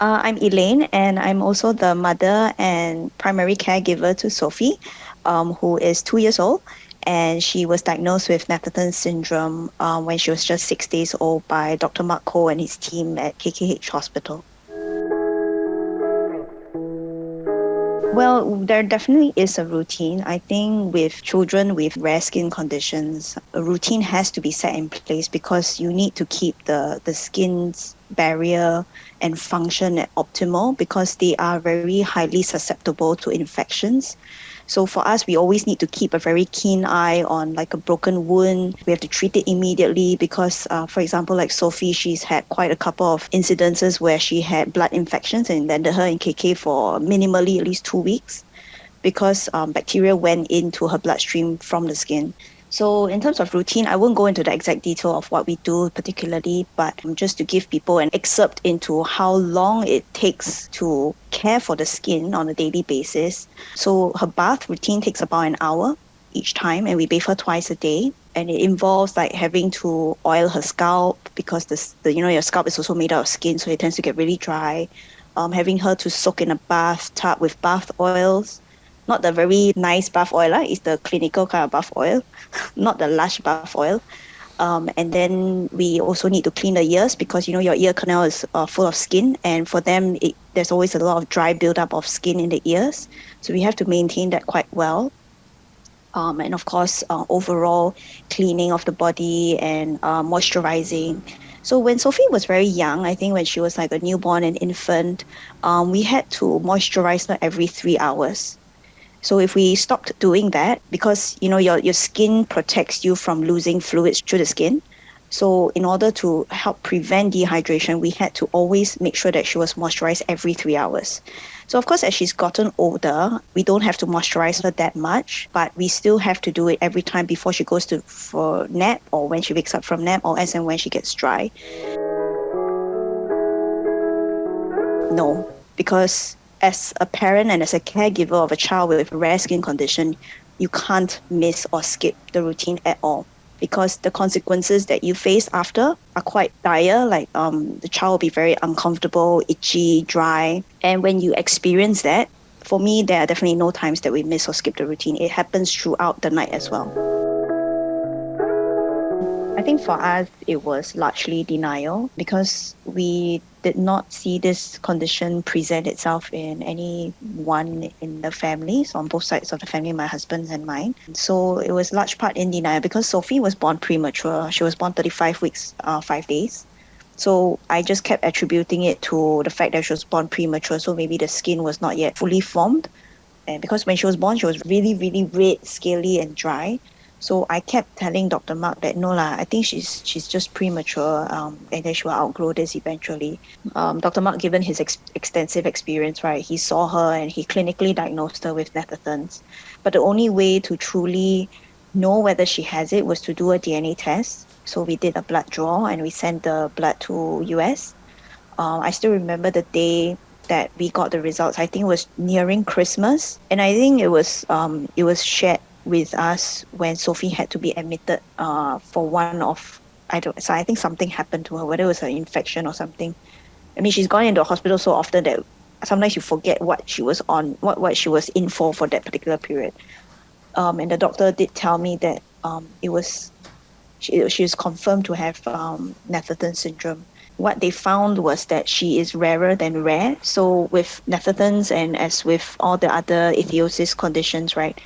I'm Elaine, and I'm also the mother and primary caregiver to Sophie, who is 2 years old. And she was diagnosed with Netherton Syndrome when she was just 6 days old by Dr. Mark Koh and his team at KKH Hospital. Well, there definitely is a routine. I think with children with rare skin conditions, a routine has to be set in place because you need to keep the skin's barrier and function at optimal because they are very highly susceptible to infections. So for us, we always need to keep a very keen eye on like a broken wound. We have to treat it immediately because, for example, like Sophie, she's had quite a couple of incidences where she had blood infections and landed her in KK for minimally at least 2 weeks because bacteria went into her bloodstream from the skin. So in terms of routine, I won't go into the exact detail of what we do particularly, but just to give people an excerpt into how long it takes to care for the skin on a daily basis. So her bath routine takes about an hour each time, and we bathe her twice a day. And it involves like having to oil her scalp because your scalp is also made out of skin, so it tends to get really dry. Having her to soak in a bathtub with bath oils, not the very nice bath oil, it's the clinical kind of bath oil, not the lush bath oil. And then we also need to clean the ears because your ear canal is full of skin, and for them there's always a lot of dry buildup of skin in the ears, so we have to maintain that quite well. And of course, overall cleaning of the body and moisturizing. So when Sophie was very young, I think when she was like a newborn and infant, we had to moisturize her every 3 hours. So if we stopped doing that, because your skin protects you from losing fluids through the skin. So in order to help prevent dehydration, we had to always make sure that she was moisturized every 3 hours. So of course, as she's gotten older, we don't have to moisturize her that much, but we still have to do it every time before she goes for nap or when she wakes up from nap or as and when she gets dry. No, because as a parent and as a caregiver of a child with a rare skin condition, you can't miss or skip the routine at all because the consequences that you face after are quite dire. Like the child will be very uncomfortable, itchy, dry. And when you experience that, for me, there are definitely no times that we miss or skip the routine. It happens throughout the night as well. I think for us, it was largely denial because we did not see this condition present itself in anyone in the families, on both sides of the family, my husband's and mine. So it was large part in denial because Sophie was born premature. She was born 35 weeks, 5 days. So I just kept attributing it to the fact that she was born premature. So maybe the skin was not yet fully formed. And because when she was born, she was really, really red, scaly and dry. So I kept telling Dr. Mark that no lah, I think she's just premature, and then she will outgrow this eventually. Dr. Mark, given his extensive experience, right, he saw her and he clinically diagnosed her with Netherton's. But the only way to truly know whether she has it was to do a DNA test. So we did a blood draw and we sent the blood to US. I still remember the day that we got the results. I think it was nearing Christmas, and I think it was shared with us when Sophie had to be admitted for one of so I think something happened to her, whether it was an infection or something. I mean, she's gone into the hospital so often that sometimes you forget what she was on, what she was in for that particular period. And the doctor did tell me that she was confirmed to have Netherton syndrome. What they found was that she is rarer than rare. So with Netherton's and as with all the other ichthyosis conditions, right,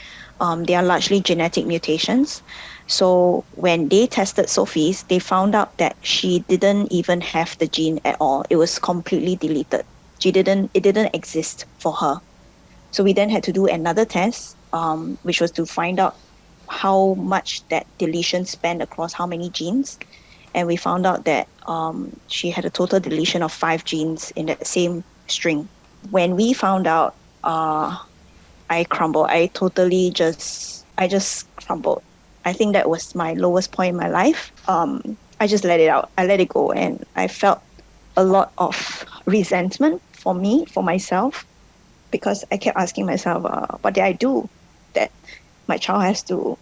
they are largely genetic mutations. So when they tested Sophie's, they found out that she didn't even have the gene at all. It was completely deleted. It didn't exist for her. So we then had to do another test, which was to find out how much that deletion spanned across how many genes. And we found out that she had a total deletion of 5 genes in that same string. When we found out, I crumbled. I just crumbled. I think that was my lowest point in my life. I just let it out. I let it go. And I felt a lot of resentment for myself, because I kept asking myself, what did I do that my child has to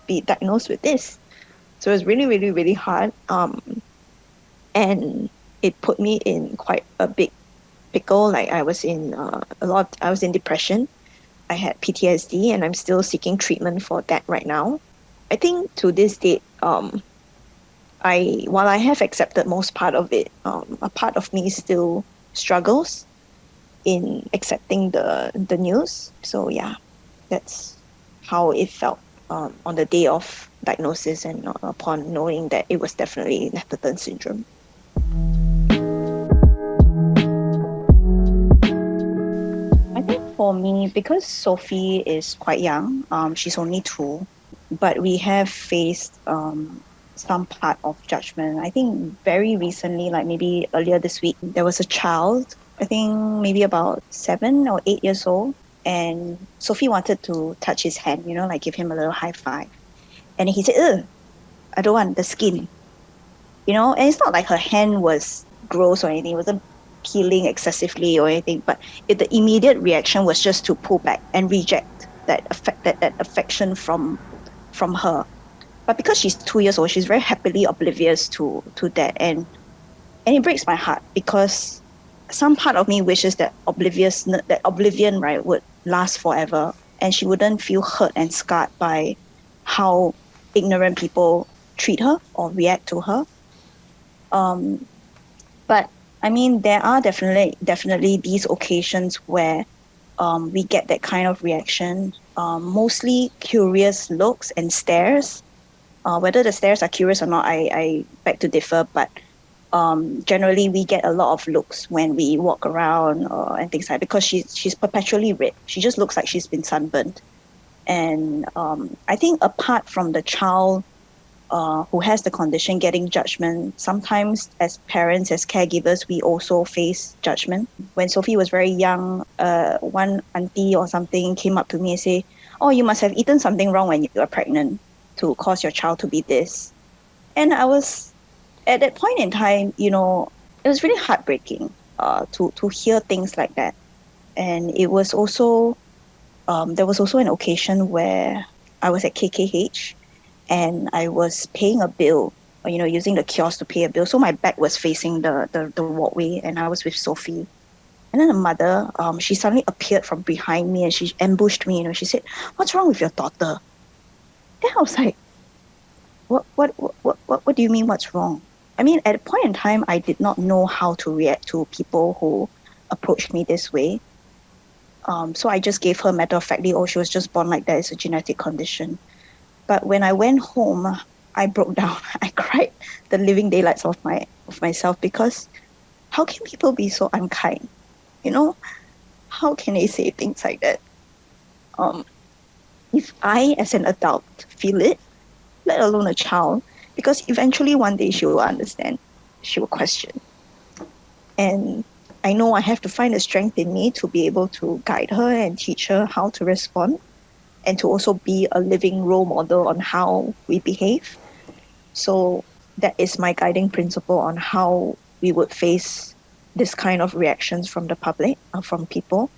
be diagnosed with this? So it was really, really hard. And it put me in quite a big pickle. Like I was in I was in depression. I had PTSD, and I'm still seeking treatment for that right now. I think to this date, while I have accepted most part of it, a part of me still struggles in accepting the news. So yeah, that's how it felt on the day of diagnosis and upon knowing that it was definitely Netherton syndrome. I think for me, because Sophie is quite young, she's only 2, but we have faced some part of judgment. I think very recently, like maybe earlier this week, there was a child, I think maybe about 7 or 8 years old, and Sophie wanted to touch his hand, like give him a little high five. And he said, ugh, I don't want the skin, and it's not like her hand was gross or anything. It wasn't peeling excessively or anything, but the immediate reaction was just to pull back and reject that affection from her. But because she's 2 years old, she's very happily oblivious to that, and it breaks my heart because some part of me wishes that oblivion, right, would last forever, and she wouldn't feel hurt and scarred by how ignorant people treat her or react to her. But I mean, there are definitely these occasions where we get that kind of reaction, mostly curious looks and stares. Whether the stares are curious or not, I beg to differ, but generally we get a lot of looks when we walk around and things like that, because she's perpetually red. She just looks like she's been sunburned. And I think apart from the child who has the condition getting judgment, sometimes as parents, as caregivers, we also face judgment. When Sophie was very young, one auntie or something came up to me and say, oh, you must have eaten something wrong when you were pregnant to cause your child to be this. And I was, at that point in time, it was really heartbreaking to hear things like that. And it was also, there was also an occasion where I was at KKH and I was paying a bill, using the kiosk to pay a bill. So my back was facing the walkway, and I was with Sophie. And then the mother, she suddenly appeared from behind me and she ambushed me. She said, "What's wrong with your daughter?" Then I was like, what do you mean what's wrong? I mean, at a point in time, I did not know how to react to people who approached me this way. So I just gave her matter-of-factly, oh, she was just born like that. It's a genetic condition. But when I went home, I broke down. I cried the living daylights of myself, because how can people be so unkind? How can they say things like that? If I, as an adult, feel it, let alone a child, because eventually one day she will understand, she will question. And I know I have to find the strength in me to be able to guide her and teach her how to respond, and to also be a living role model on how we behave. So that is my guiding principle on how we would face this kind of reactions from the public, from people.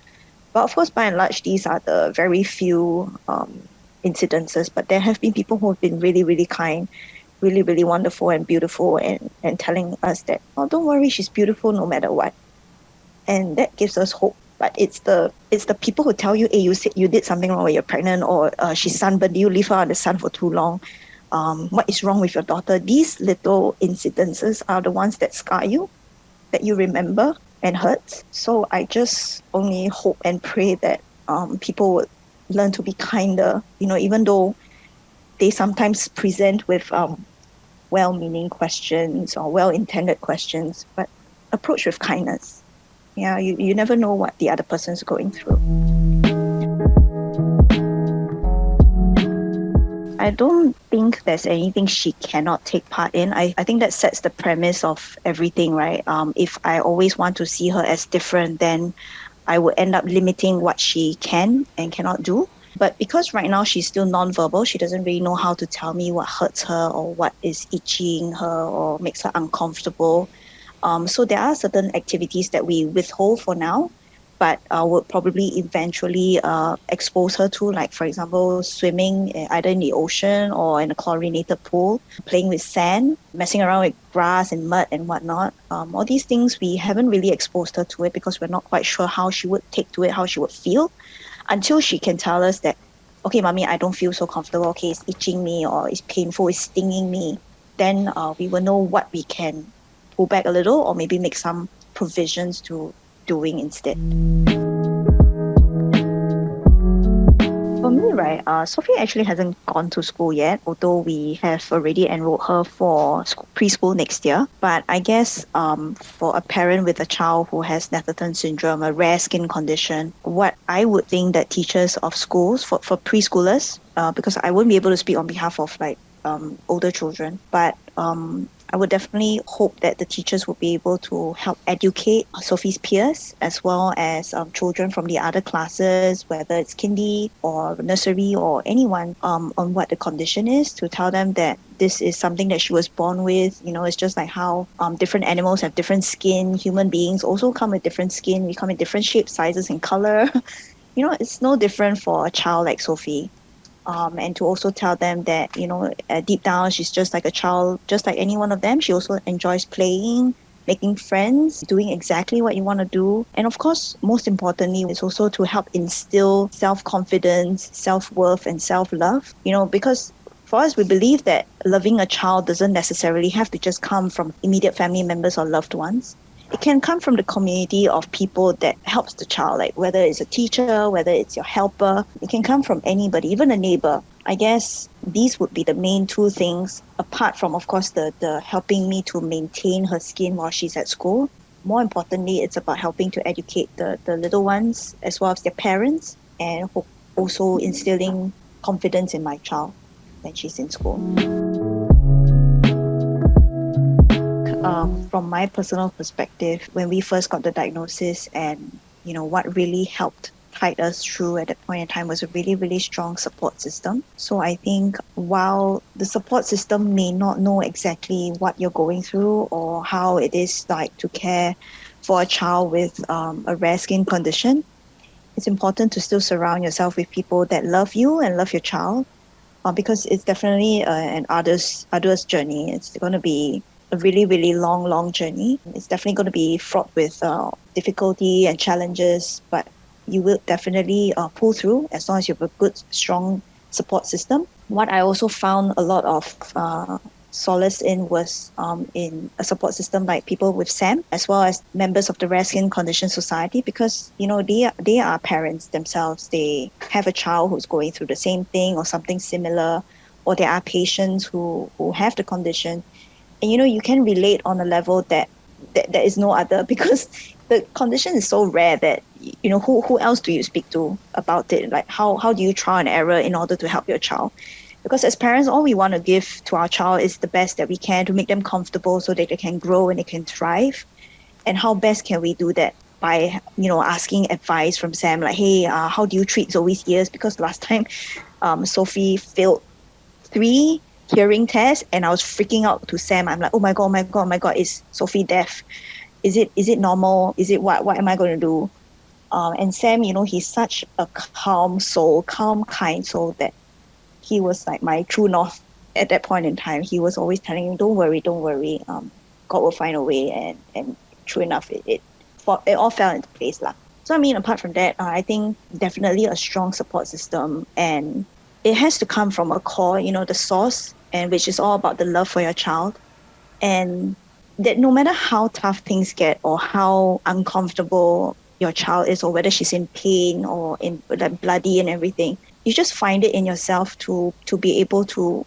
But of course, by and large, these are the very few incidences. But there have been people who have been really, really kind, really, really wonderful and beautiful, and telling us that, oh, don't worry, she's beautiful no matter what. And that gives us hope. But it's the people who tell you, hey, you did something wrong when you're pregnant, or she's sunburned, you leave her on the sun for too long. What is wrong with your daughter? These little incidences are the ones that scar you, that you remember and hurt. So I just only hope and pray that people would learn to be kinder, even though they sometimes present with well-meaning questions or well-intended questions, but approach with kindness. Yeah, you never know what the other person's going through. I don't think there's anything she cannot take part in. I think that sets the premise of everything, right? If I always want to see her as different, then I would end up limiting what she can and cannot do. But because right now she's still nonverbal, she doesn't really know how to tell me what hurts her or what is itching her or makes her uncomfortable. So there are certain activities that we withhold for now. but would probably eventually expose her to, like, for example, swimming either in the ocean or in a chlorinated pool, playing with sand, messing around with grass and mud and whatnot. All these things, we haven't really exposed her to it because we're not quite sure how she would take to it, how she would feel, until she can tell us that, okay, mommy, I don't feel so comfortable. Okay, it's itching me, or it's painful, it's stinging me. Then we will know what we can pull back a little, or maybe make some provisions to doing instead. For me, right, Sophie actually hasn't gone to school yet, although we have already enrolled her for preschool next year. But I guess for a parent with a child who has Netherton Syndrome, a rare skin condition, what I would think that teachers of schools, for preschoolers, because I won't be able to speak on behalf of like older children, but I would definitely hope that the teachers would be able to help educate Sophie's peers as well as children from the other classes, whether it's kindy or nursery or anyone, on what the condition is, to tell them that this is something that she was born with. You know, it's just like how different animals have different skin. Human beings also come with different skin. We come in different shapes, sizes, and color. You know, it's no different for a child like Sophie. And to also tell them that, you know, deep down, she's just like a child, just like any one of them. She also enjoys playing, making friends, doing exactly what you want to do. And of course, most importantly, is also to help instill self-confidence, self-worth, and self-love, you know, because for us, we believe that loving a child doesn't necessarily have to just come from immediate family members or loved ones. It can come from the community of people that helps the child, like whether it's a teacher, whether it's your helper. It can come from anybody, even a neighbor. I guess these would be the main two things, apart from, of course, the helping me to maintain her skin while she's at school. More importantly, it's about helping to educate the little ones as well as their parents, and also instilling confidence in my child when she's in school. From my personal perspective, when we first got the diagnosis, and you know what really helped tide us through at that point in time was a really, really strong support system. So I think while the support system may not know exactly what you're going through or how it is like to care for a child with a rare skin condition, it's important to still surround yourself with people that love you and love your child, because it's definitely an arduous journey. It's going to be a really, really long journey. It's definitely going to be fraught with difficulty and challenges, but you will definitely pull through as long as you have a good, strong support system. What I also found a lot of solace in was in a support system like people with SAM, as well as members of the Rare Skin Condition Society, because you know they are parents themselves. They have a child who's going through the same thing or something similar, or there are patients who have the condition, and you know you can relate on a level that there is no other, because the condition is so rare that you know who else do you speak to about it? Like how do you try and error in order to help your child? Because as parents, all we want to give to our child is the best that we can to make them comfortable so that they can grow and they can thrive. And how best can we do that? By, you know, asking advice from Sam, like, hey, how do you treat Zoe's ears? Because last time Sophie failed 3 hearing tests, and I was freaking out to Sam. I'm like, oh my God, is Sophie deaf? Is it normal? Is it what am I going to do? And Sam, you know, he's such a calm soul, kind soul, that he was like my true north at that point in time. He was always telling me, don't worry, God will find a way. And true enough, it all fell into place. So I mean, apart from that, I think definitely a strong support system, and it has to come from a core, you know, the source, and which is all about the love for your child. And that no matter how tough things get or how uncomfortable your child is, or whether she's in pain or in like bloody and everything, you just find it in yourself to be able to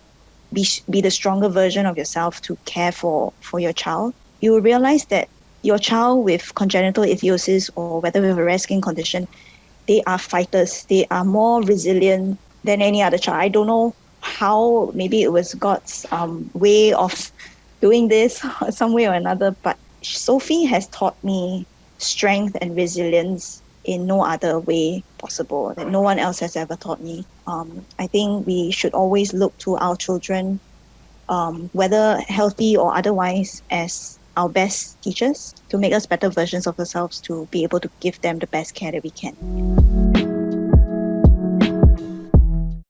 be the stronger version of yourself to care for your child. You will realize that your child with congenital ichthyosis, or whether with a rare skin condition, they are fighters. They are more resilient than any other child. I don't know how, maybe it was God's way of doing this some way or another, but Sophie has taught me strength and resilience in no other way possible, that no one else has ever taught me. I think we should always look to our children, whether healthy or otherwise, as our best teachers to make us better versions of ourselves to be able to give them the best care that we can.